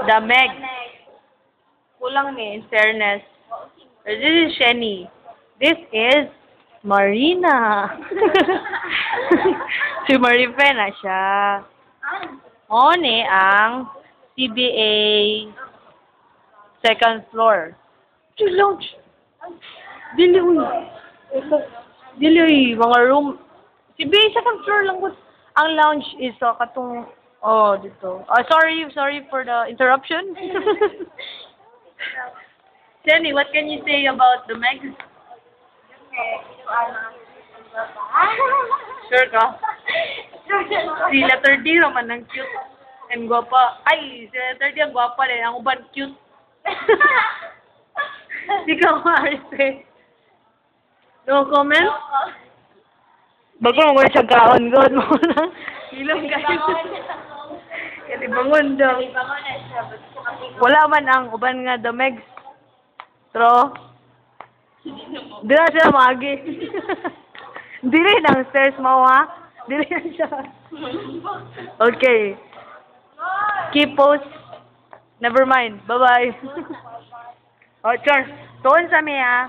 The Meg. Kulang ni, in fairness. This is Shenny. This is Marina. Si Marife na siya. One ang CBA second floor. Ito lounge. Dili uy. Dili uy. Mga room. CBA second floor lang. Ang lounge is katong dito. Sorry for the interruption. Jenny, what can you say about the Meg? Sure ka? Si letter D naman ang cute and guwapa. Ay, si letter D ang guwapa rin. Ang uban cute. Di ka maarise. No comment? Bago mo siya kaon god mo na. Ilong kayo. Kaya bangon daw. Wala man ang uban nga the Megs. Tro. Di na siya magi. Dili ng stairs mo ha. Dili na siya. Okay. Keep post. Never mind. Bye-bye. Oh, Char. Tuon sa mi ha.